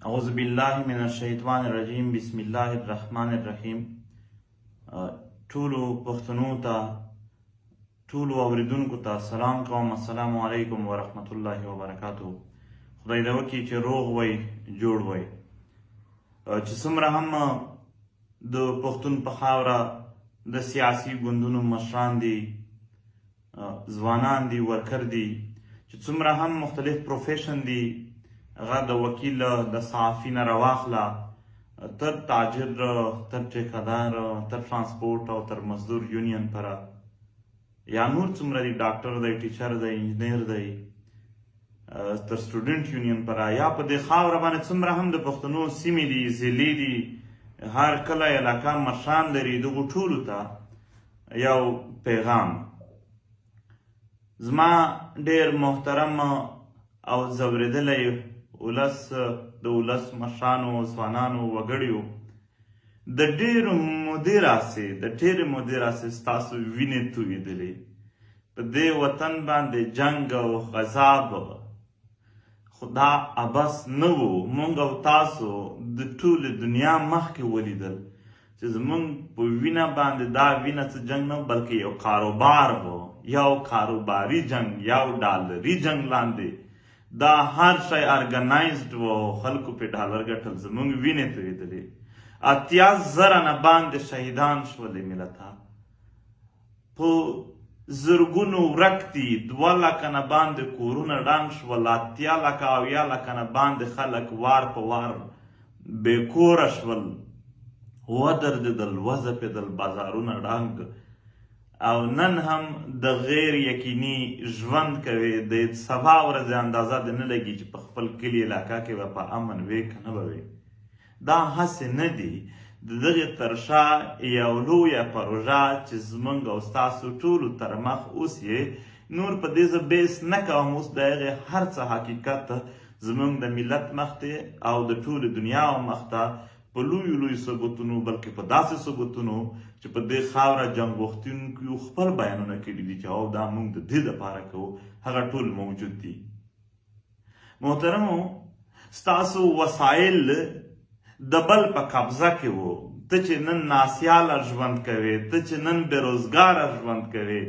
اعوذ بالله من الشیطان الرجیم بسم الله الرحمن الرحیم. ټولو پښتنو ته ټولو اوریدونکو ته سلام کوم. السلام علیکم ورحمت الله وبرکاتہ. خدای دې وکړي چې روغ وئ جوړ وئ. چې څومره هم د پښتون په خاوره د سیاسي ګوندونو مشران دي، ځوانان دي، ورکر دي، چې څومره هم مختلف پروفیشن دي، هغه د وکیل د صحافي نه راواخله تر تاجر، تر ټیکهدار، تر ترانسپورټ او تر مزدور یونین پره، یا نور څومره دي، ډاکټر دی، ټیچر دی، انجینیر دی، تر سټوډنټ یونین پره، یا په دې خاوره باندې څومره هم د پښتنو سیمې دي، ضلعې دي، هر کلی علاقه مشران لري، دغو ټولو ته یو پیغام. زما ډېر محترم او ځورېدلی ولس، د ولس مشرانو، ځوانانو، وګړیو، د ډېرو مودې راسې ستاسو وینې تویېدلې په دې وطن باندې جنګ او غذاب. خو دا ابس نه و. موږ او تاسو د ټولې دنیا مخکې ولیدل چې زموږ په وینه باندې دا وینه څه جنګ نه بلکې یو کاروبار و، یو کاروباري جنګ، یو ډالري جنګ لاندې دا هر شی ارګنایزډ و، خلکو پې ډالر ګټل، زموږ وینې تویېدلې. 80,000 نه باندې شهیدان شولې ملته، په زرګونو ورک دي، 2 لکه نه باندې کورونه ډنګ شول، 80 لکه 70 لکه نه باندې خلک وار په وار بې کوره شول، ودرېدل، وځپېدل، بازارونه ډنګ. او نن هم د غیر یقیني ژوند کوي، د سبا ورځې اندازه دې نه لګي چې په خپل کلي علاقه کې به په امن وي که نه به وي. دا هسې نه دي. د دغې تر شا یو لویه پروژه چې زموږ او ستاسو ټولو تر مخ اوس یې نور په دې زه بیس نه کوم، اوس د هغې هر څه حقیقت زموږ د ملت مخ ته او د ټولې دنیا مخ ته په لویو ثبوتونو، بلکې په داسې ثبوتونو چې په دې خاوره جنګ غوښتونکو خپل بیانونه کړي دي چې او دا موږ د دې دپاره کوو، هغه ټول موجود دي. محترمو، ستاسو وسایل د بل په قبضه کې وو. ته چې نن ناسیاله ژوند کوې، ته چې نن بېروزګاره ژوند کوې،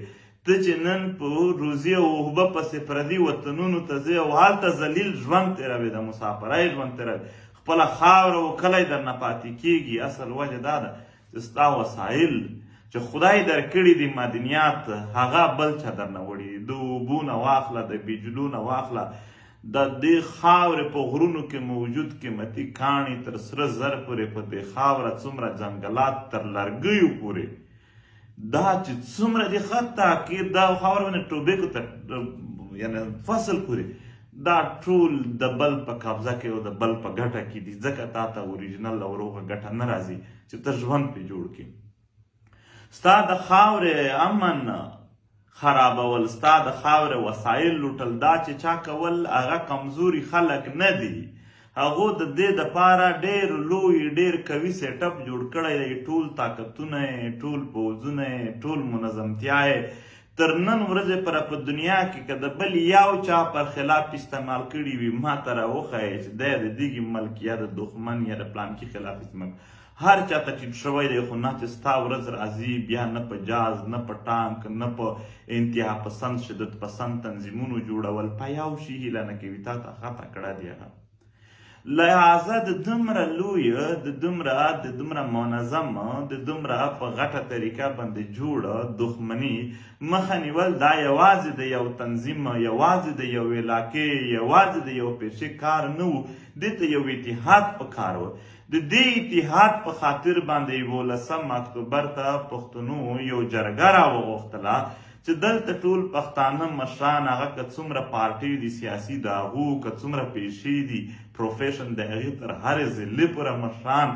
ته چې نن په روزي او اوبه پسې پردي وطنونو ته ځې او هلته ذلیل ژوند تېروې، د مسافرۍ ژوند تېروې، خپله خاوره و کلی درنه پاتې کېږي. اصل وجه دا ده چې ستا وسایل چې خدای درکړي دي، معدنیات، هغه بل چا درنه وړي دي. د اوبو نه واخله، د بجلو نه واخله، د دې خاورې په غرونو کې موجود قیمتي کاڼي تر سره زر پورې، په دې خاوره څومره ځنګلات تر لرګیو پورې، دا چې څومره دي حتی کې دا خاوره باندې ټوبیکو ته یعنې فصل پورې، دا ټول د بل په قبضه کې او د بل په ګټه کې دي. ځکه تا ته اوریجنل او روغه ګټه نه راځي چې ته ژوند پې جوړ کړي. ستا د خاورې امن خرابول، ستا د خاورې وسایل لوټل، دا چې چا کول هغه کمزوري خلک نه دي. هغو د دې دپاره ډېر لوی، ډېر قوي سیټ اپ جوړ کړی دی. ټول طاقتونه یې، ټول پوځونه یې، ټول منظمتیا یې تر نن ورځې پره په دنیا کې که د بل یو چا پر خلاف استعمال کړي وي، ما ته راوښیه چې دی د دغې ملک یا د دښمن یا د پلانکي خلاف استعمال هر چا ته ټیټ شوی دی. خو نه چې ستا ورځ راځي بیا نه په جاز، نه په ټانک، نه په انتها پسند، شدت پسند تنظیمونو جوړول په یو شي هیله نه کوي، تا ته خطا کړه دی هغه. لہذا د دومره لویه، د دومره منظمه، د دومره په غټه طریقه باندې جوړه دښمني مخه نیول، دا یوازې د یو تنظیم، یوازې د یو علاقې، یوازې د یو پیشې کار نه و. دې ته یو اتحاد پکار و. د دې اتحاد په خاطر باندې 18 اکتوبر ته پښتنو یو جرګه راوغوښتله چې دلته ټول پښتانه مشران، هغه که څومره پارټۍ دي سیاسي، د هغو که څومره پیشې دي، پروفیشن د هغې تر هرې ضلعې پوره مشران،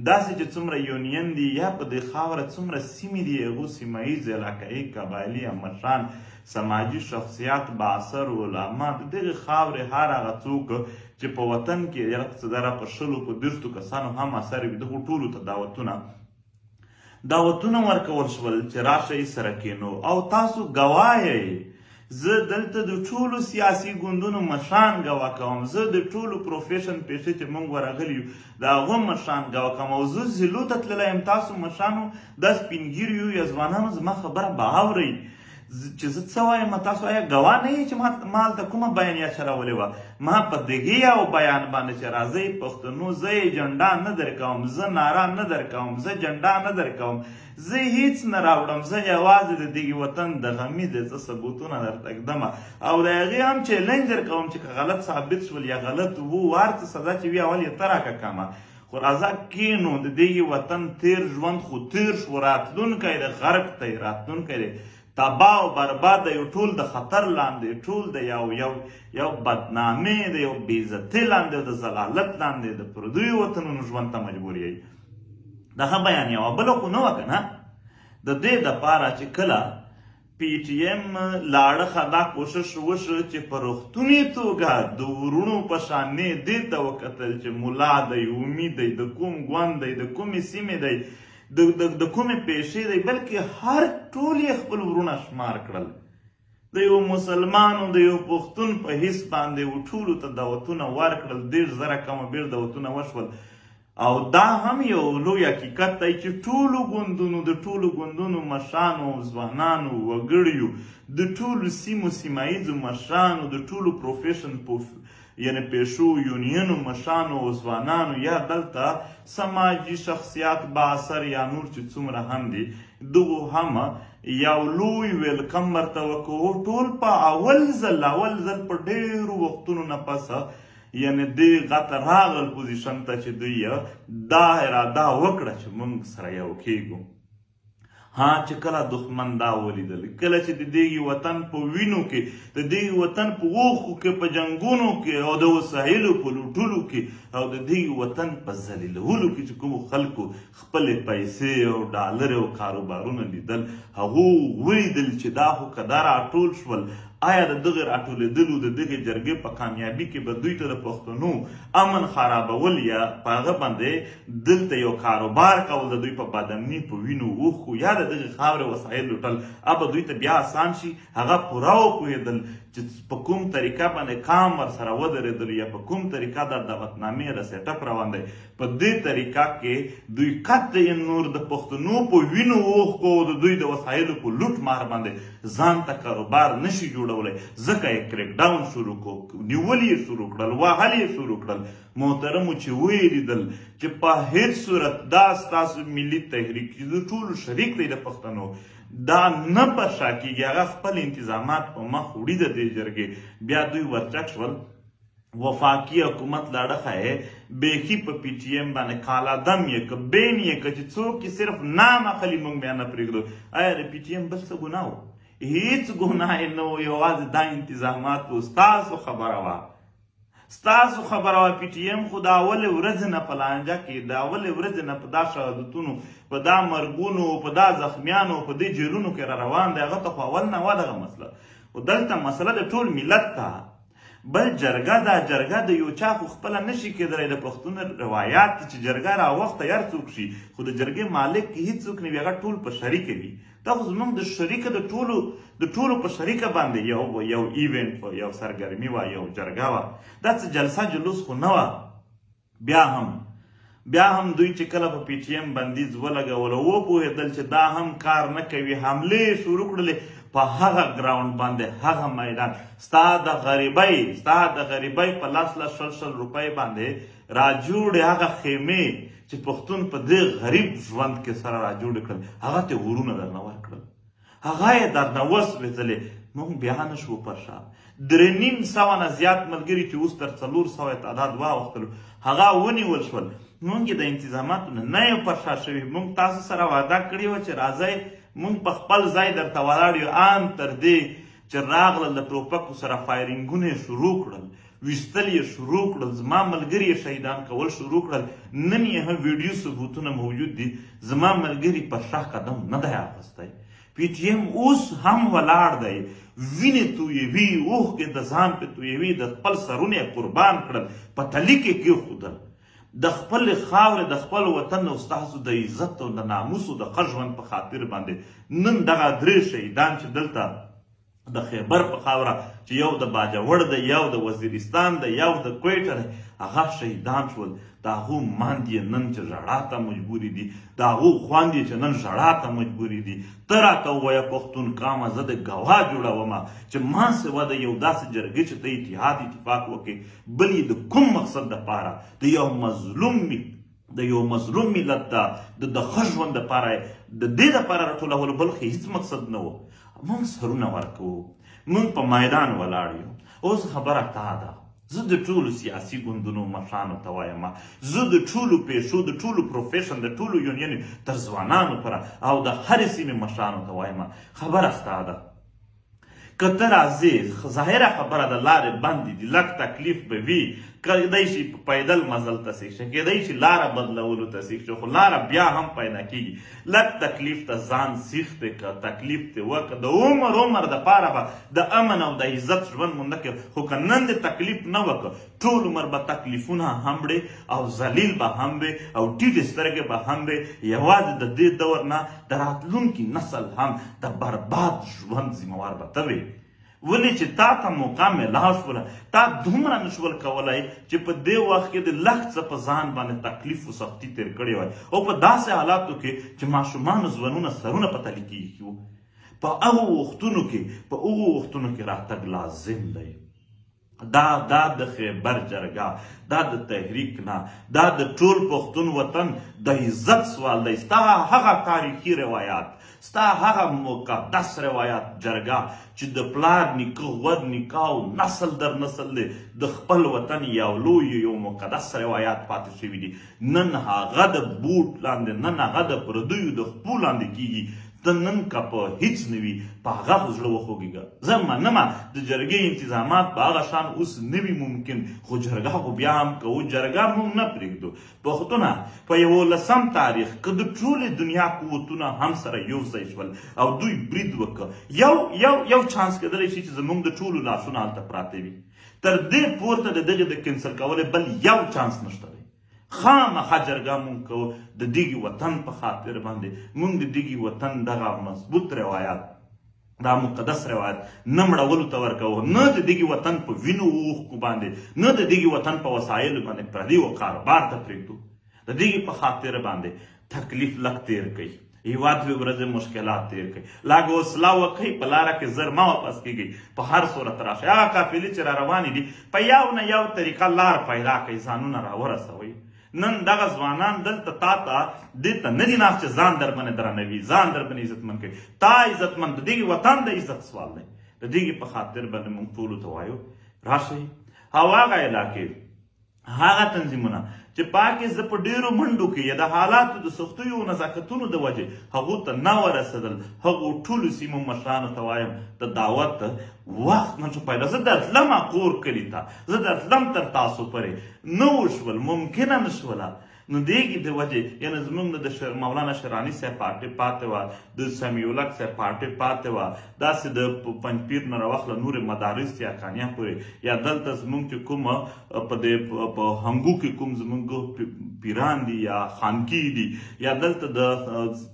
داسې چې څومره یونین دي یا په دې خاوره څومره سیمې دي، هغو سیمه ییز، علاقایي، قبایلي مشران، سماجي شخصیات، بااثر علما، د دغې خاورې هر هغه څوک چې په وطن کې یاره په 100 په 30 کسانو هم اثر وي، دغو ټولو ته دعوتونه ورکول شول چې راشئ سره کینو. او تاسو ګواه یئ زه دلته د ټولو سیاسي ګوندونو مشران ګواه کوم، زه د ټولو پروفیشن پیښې چې موږ ورغلي یو د هغو مشران ګواه کوم، او زه ضلعو ته تللی یم. تاسو مشرانو دا سپین ږیرو یو یا ځوانانو زما خبره به اورئ چې زه څه وایم. تاسو آیا ګواه نه یې چې ما هلته کومه بیانیه چلولې وه؟ ما په دغې یو بیان باندې چې راځئ پښتنو زه ایجنډا نه درکوم، زه ناره نه درکوم، زه جنډا نه درکوم، زه هیڅ نه راوړم، زه یوازې د دغې وطن د غمي د څه ثبوتونه درته ږدمه او د هغې هم چیلنج درکوم چې که غلط ثابت شول یا غلط وو ورته سزا چې وي اول یې ته راکه خو راځه کینو د دغې وطن تیر ژوند خو تیر شو، راتلونکی د غرب دی، راتلونکی دی تباه او برباد دی، ټول د خطر لاندې، ټول د یو بدنامۍ د یو بېعزتۍ لاندې، د ضلالت لاندې، د پردیو وطنونو ژوند ته مجبور یی. دغه بیان یوه بله خو نه وه که نه، د دې دپاره چې کله پی ټي ایم لاړخه دا کوشش وشو چې په رښتونې توګه د ورونو په شانې دې ته وکتل چې ملا دی، امید دی، د کوم ګوند دی، د کومې سیمې دی، د کومې پیشې دی، بلکې هر ټول یې خپل ورونه شمار کړل. د یو مسلمان او د یو پښتون په حیث باندې ټولو ته دعوتونه ورکړل، 10,000 کمه بېل دعوتونه وشول. او دا هم یو لوی حقیقت دی چې ټولو ګوندونو د ټولو ګوندونو مشرانو، ځوانانو، وګړیو، د ټولو سیمو سیمه ییزو مشرانو، د ټولو پروفیشن یعنی پیشو یونینو مشرانو او ځوانانو یا دلته سماجي شخصیات با اثر یا نور چې څومره هم دي دغو هم یو لوی ویلکم ورته وکړو. ټول په اول ځل په ډېرو وختونو نه پسه یعنی دې غته راغل پوزیشن ته چې دوی دا اراده وکړه چې موږ سره یو کېږو. ها چې کله دښمن دا ولیدل، کله چې د دې وطن په وینو کې، د دې وطن په اوښو کې، په جنګونو کې او د وسایلو په لوټلو کې او د دې وطن په ذلیلولو کې چې کومو خلکو خپلې پیسې او ډالر او کاروبارونه لیدل، هغو ولیدل چې دا خو که دا راټول شول، آیا د دغې راټولېدلو د دغې جرګې په کامیابي کې به دوی ته د پښتنو امن خرابول یا په هغه باندې دلته یو کاروبار کول د دوی په بادامني په وینو اوښو یا د دغې خاورې وسایل لوټل به دوی ته بیا آسان شي. هغه پوره وپوهېدل چې په کوم طریقه باندې کام ورسره ودرېدل یا په کوم طریقه دا دعوتنامې را سیټاپ روان دی، په دې طریقه کې دوی قطعا نور د پښتنو په وینو اوښکو او د دوی د وسایلو په لوټ مار باندې ځان ته کاروبار نشي جوړولی، ځکه یې کریک ډاون شروع کړو، نیول یې شروع کړل، وهل یې شروع کړل. محترمو چې ویې لیدل چې په هیڅ صورت دا ستاسو ملي تحریک چې د ټولو شریک دی د پښتنو دا نه په شا کېږي، هغه خپل انتظامات په مخ وړي د دې جرګې، بیا دوی ورچک شول. وفاقي حکومت لاړخه یې بیخي په پی ټي ایم باندې کالعدم یې که بین یې که چې څوک یې صرف نام اخلي موږ بیا نه پرېږدو. آیا د پی ټي ایم بل څه ګناه و؟ هیڅ ګناه یې نه و، یوازې دا انتظامات و. ستاسو خبره وه، ستاسو خبره وه. پی ټي ایم خو د اولې ورځې نه په لانجه کې، د اولې ورځې نه په دا شهادتونو، په دا مرګونو، په دا زخمیانو، په دې جیلونو کې را روان دی. هغه ته خو اول نه وه دغه مسله، خو دلته مسله د ټول ملت ته. بل جرګه دا جرګه د یو چا خو خپله نشي کېدلی، د پښتون روایات چې جرګه راوخته هر څوک شي، خو د جرګې مالک کې هېڅ څوک نه وي، هغه ټول په شریکه وي. دا خو زموږ د شریکه د ټولو په شریکه باندې یو ایونټ یو سرګرمي وه، یو جرګه وه. دا څه جلسه جلوس خو نه وه. بیا هم دوی چې کله په پی ټي ایم بندیز ولګول او وپوهېدل چې دا هم کار نه کوي، حملې شروع کړلې په هغه ګراونډ باندې، هغه میدان. ستا د غریبۍ په 10,000 روپۍ باندې راجوړې هغه خیمې چې پښتون په دې غریب ژوند کې سره راجوړې کړل، هغه ته ورونه درنه ورکړل، هغه یې درنه وسوېدلې. موږ بیا نه شو پر شا. 3,500 نه زیات ملګري چې اوس تر 400 تعداد واوښتلو، هغه ونیول شول. موږ د انتظاماتو نه یو پر شا شوي. موږ تاسو سره وعده کړې وه چې راځئ موږ په خپل ځای درته ولاړ یو، ان تر دې چې راغلل د ټوپکو سره فایرینګونه یې شروع کړل، ویستل یې شروع کړل، زما ملګري یې شهیدان کول شروع کړل. نن یې هم ویډیو ثبوتونه موجود دي، زما ملګري پر شا قدم نه دی اخیستی. پی ټي ایم اوس هم ولاړ دی، وینې تویوي، اوښکې د ځان پې تویوي، د خپل سرونه یې قربان کړل، په تلي کې کېښودل. د خپل خاورې، د خپل وطن او ستاسو د عزت او د ناموس او د ښه ژوند په خاطر باندې نن دغه 3 شهیدان چې دلته د خیبر په خاوره چې یو د باجوړ دی یو د وزیرستان دی یو د کویټه دی هغه شهیدان شول د هغو ماندې نن چې ژړا ته مجبورې دي د هغو خویندې چې نن ژړا ته مجبورې دي ته راته ووایه پښتون قامه زه د ګواه جوړومه چې ما سوا د یو داسې جرګې چې ته اتحاد اتفاق وکړې بل یې د کوم مقصد دپاره د یو مظلوم ملت ته د ښه ژوند دپاره د دې دپاره راټولولو بل خو هېڅ مقصد نه و موږ سرونه ورکوو موږ په میدان ولاړ یو اوس خبره تا ده زه د ټولو سیاسي ګوندونو مشرانو ته وایم زه د ټولو پیشو د ټولو پروفیشن د ټولو یونین تر ځوانانو پورې او د هرې سیمې مشرانو ته وایم خبره ستا ده که ته راځې ظاهره خبره د لارې بندې دي لږ تکلیف به وي کیدای شي په پیدل مزل ته سیخ شي کیدای شي لاره بدلولو ته سیخ شي خو لاره بیا هم پیدا کېږي لږ تکلیف ته ځان سیخ دی که تکلیف دې وکړه د عمر دپاره به د امن او د عزت ژوند مونده کې خو که نن دې تکلیف نه وکړه ټول عمر به تکلیفونه هم وړې او ذلیل به هم وې او ټیټې سترګې به هم وې یوازې د دې دور نه د راتلونکي نسل هم د برباد ژوند ذمهوار به ته وې ولې چې تا ته موقع میلاو شوله تا دومره نشول کولی چې په دې وخت کې د لږ څه په ځان باندې تکلیف و سختي تېر کړی وای او په داسې حالاتو کې چې ماشومانو ځوانونه سرونه په تلي کېږي وو په هغو وختونو کې راتګ لازم دی دا د خیبر جرګه دا د تحریک نه دا د ټول پښتون وطن د عزت سوال دی ستا هغه تاریخي روایات ستا هغه مقدس روایات جرګه چې د پلار نیکه ود نیکه او نسل در نسل دی د خپل وطن یو لوی یو مقدس روایات پاتې شوي دي نن هغه د بوټ لاندې نن هغه د پردیو د خپو لاندې کېږي ته نن که په هیڅ نه وي په هغه خو زړه وخوږېږه زه منمه د جرګې انتظامات په هغه شان اوس نه وي ممکن خو جرګه خو بیا هم کوو جرګه موږ نه پرېږدو پښتونه په 11 تاریخ که د ټولې دنیا قوتونه هم سره یو ځای شول او دوی برید وکړه یو چانس کېدلی شي چې زموږ د ټولو لاسونه هلته پراته وي تر دې پورته د دغې د کینسل کولی بل یو چانس نشته دی خامخا جرګه مونږ کوو د دغې وطن په خاطر باندې مونږ د دغې وطن دغه مضبوط روایات دا مقدس روایت نه مړولو ته ورکوو نه د دغې وطن په وینو اوښکو باندې نه د دغې وطن په وسایلو باندې پردي و کاروبار ته پرېږدو د دغې په خاطر باندې تکلیف لږ تېر کوي یوه دوې ورځې مشکلات تېر کوي لږ حوصله وکړئ په لاره کې زر مه واپس کېږئ په هر صورت راشئ هغه قافلې چې را روانې دي په یو نه یو طریقه لار پیدا کړئ ځانونه راورسوئ نن دغه ځوانان دلته تا ته دې ته نه دي ناست چې ځان در باندې درنوي ځان در باندې عزتمند کوي تا عزتمند د دغې وطن د عزت سوال دی د دغې په خاطر باندې موږ ټولو ته وایو راشئ او هغه علاقې هغه تنظیمونه چې پاکې زه په ډېرو منډو کې یا د حالاتو د سختیو او نزاکتونو د وجې هغو ته نه ورسېدل هغو ټولو سیمو مشرانو ته وایم د دعوت وخت نشو پیدا زه درتلم کور کلي ته زه درتلم تر تاسو پورې نه وشول ممکنه نه شوله نو دېږي د وجې یعنې زموږ نه د مولانا شیراني صاحب پارټۍ پاتې وه د سمیع الحق صاحب پارټۍ پاتې وه داسې د پنجپیر نه راواخله نورې مدارس یا کانیا پورې یا دلته زموږ چې کوم په هنګو کې کوم زموږ پیران دي یا خانکي دي یا دلته د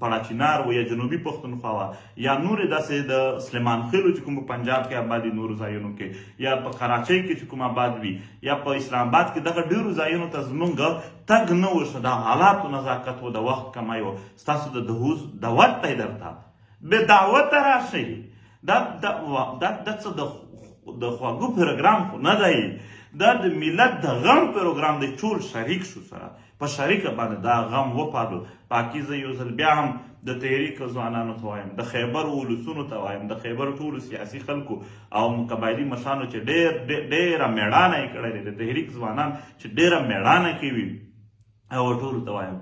پړاچینار و یا جنوبي پښتونخوا وه یا نورې داسې د سلیمان خیلو چې کوم په پنجاب کې آباد دي نورو ځایونو کې یا په کراچۍ کې چې کوم آباد وي یا په اسلام آباد کې دغه ډېرو ځایونو ته زموږ تګ نه وشو د حالاتو نزاکت و د وخت کمی و ستاسو د دعوت دی درته بې دعوته راشئ دا څه د خواږه پروګرام خو نه دی دا د ملت د غم پروګرام دی ټول شریک شو سره په شریکه باندې دا غم وپالو پاکیزه یو ځل بیا هم د تحریک ځوانانو ته وایم د خیبر ولسونو ته وایم د خیبر ټولو سیاسي خلکو او قبایلي مشرانو چې ډېره مېړانه یې کړې د تحریک ځوانان چې ډېره مېړانه کوي او ټولو ته وایم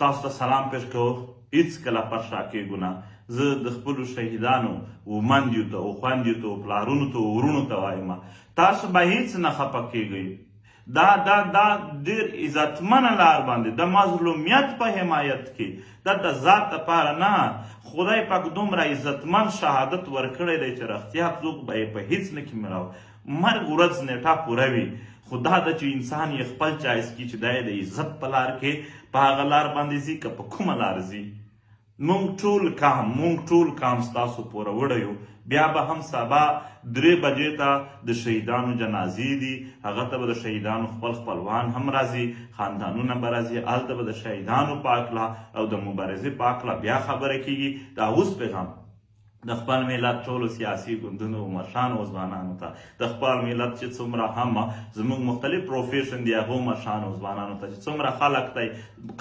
تاسو ته سلام پېښ کوو هېڅکله پر شا کېږو نه زه د خپلو شهیدانو ومندیو ته خویندیو ته پلارونو ته ورونو ته وایم تاسو به هېڅ نه خفه کېږئ دا ډېر عزتمنه لار باندې د مظلومیت په حمایت کې دا د ذات لپاره نه خدای پاک دومره عزتمن شهادت ورکړی دی چې رښتیا څوک به یې په هېڅ نه کې مړاو مرګ ورځ نیټه پوره وي خو دا ده چې انسان یې خپل چایس کړي چې دا یې د عزت په لار کې په هغه لار باندې ځي که په کومه لار ځي موږ ټول کام ستاسو پوره وړی یو بیا به هم سبا 3 بجې ته د شهیدانو جنازې دي، هغه ته به د شهیدانو خپل خپلوان هم راځي، خاندانونه به راځي، هلته به د شهیدانو په هکله او د مبارزې په هکله بیا خبره کیږي. دا اوس پیغام د خپل ملت ټولو سیاسي ګوندونو مشرانو او ځوانانو ته، د خپل ملت چې څومره هم زموږ مختلف پروفیشن دي هغو مشرانو او ځوانانو ته چې څومره خلک دی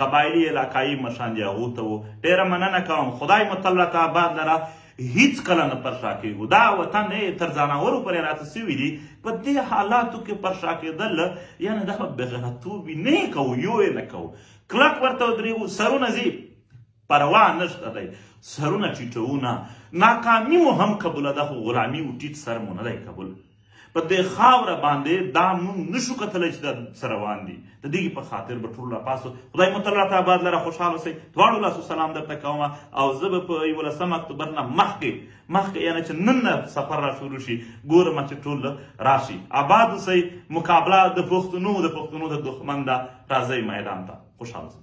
قبایلي علاقایي مشران دي هغو ته ډېره مننه کوم. خدای مو تل راته آباد لره، هیڅ کله نه پر شا کېږو. دا وطن تر ځانورو پورې راته سوي دي، په دې حالاتو کې پر شا کېدل یعنې دا به بېغیرتوب نه کوو، یو یې نه کوو، کلک ورته ودرېږو، سرونه ځي پروا نشته دی، سرونه ټیټوو نه. ناکامي مو هم قبوله ده خو غلامي و ټیټ سر مو نه دی قبول. په دې خاوره باندې دا مونږ نشو کتلی چې دا څه روان دي. د دې په خاطر به ټول راپاسو. خدای مو تل راته آباد لره، خوشحاله اوسئ. دواړو لاسو سلام درته کوم او زه به په 11 اکتوبر نه مخکې یعنې چې نن نه سفر را شروع شي ګورم چې ټول راشي. آباد اوسئ. مقابله د پښتنو د دښمن ده. راځئ میدان ته. خوشحاله اوسئ.